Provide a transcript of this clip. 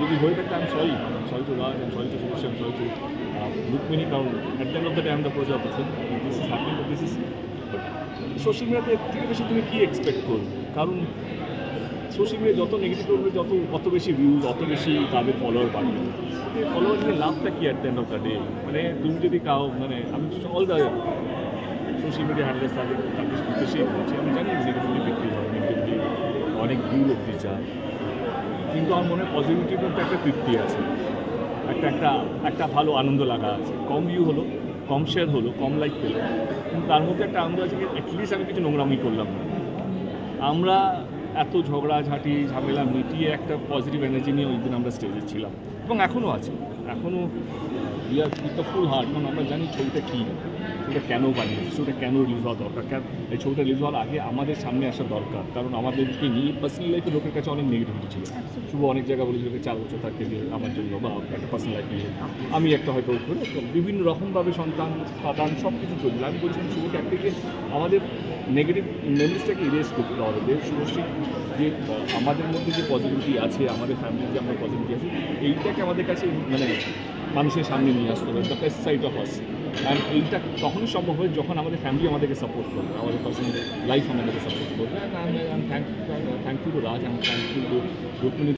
যদি হয়ে থাকে আমি সরি টু রাজ, আমি সরি টু শুভশ্রী, আমি সরি টু রুক্মিণী, কারণ at the end of the day I am the proper person, this is happening, but this is social মিডিয়াতে এর থেকে বেশি তুমি কী এক্সপেক্ট করবে? কারণ সোশ্যাল মিডিয়া যত নেগেটিভ করবে অত বেশি ভিউজ, অত বেশি তাদের ফলোয়ার বাড়বে। ফলোয়ার নিয়ে লাভটা কি at the end of the day? মানে তুমি যদি মানে আমি all the social media handles তাদের উদ্দেশ্যেই বলছি, আমি জানি নেগেটিভলি বিক্রি হয়, নেগেটিভলি অনেক ভিউ অব্দি যায়, কিন্তু আমার মনে হয় পজিটিভিটির মধ্যে একটা তৃপ্তি আছে, একটা ভালো আনন্দ লাগা আছে। কম ভিউ হলো, কম শেয়ার হলো, কম লাইক পেলো, কিন্তু তার মধ্যে একটা আনন্দ আছে যে অ্যাটলিস্ট আমি কিছু নোংরামি করলাম না। আমরা এত ঝগড়াঝাঁটি ঝামেলা মিটিয়ে একটা পজিটিভ এনার্জি নিয়ে ওই দিন আমরা স্টেজে ছিলাম, এবং এখনও আছে, এখনও we are with the full heart, কারণ আমরা জানি ছবিটা কী, ছবিটা কেন বানিয়েছি, ছবিটা কেন রিলিজ হওয়া দরকার, কেন এই ছবিটা রিলিজ হওয়ার আগে আমাদের সামনে আসা দরকার, কারণ আমাদেরকে নিয়ে পার্সোনাল লাইফে লোকের কাছে অনেক নেগেটিভিটি ছিল। শুভ অনেক জায়গায় বলেছিল যে 4 বছর থাকে যে আমার জন্য, বা একটা পার্সোনাল লাইফ নিয়ে আমি একটা হয়তো করে বিভিন্ন রকমভাবে সন্তান সব কিছু চলছিল। আমি বলছিলাম শুভকে একদিকে আমাদের নেগেটিভ মেমোরিজটাকে ইরেজ করতে হবে, যে শুভশ্রী যে আমাদের মধ্যে যে পজিটিভিটি আছে, আমাদের ফ্যামিলির যে আমরা পজিটিভিটি আছে, এইটাকে আমাদের কাছে মানে মানুষের সামনে নিয়ে আসতে হবে, the best side of us. And এইটা তখনই সম্ভব হয় যখন আমাদের ফ্যামিলি আমাদেরকে সাপোর্ট করবে, আমাদের পার্সোনাল লাইফ আমাদেরকে সাপোর্ট করবে। And I am thankful to Raj, I am thankful to Rukmini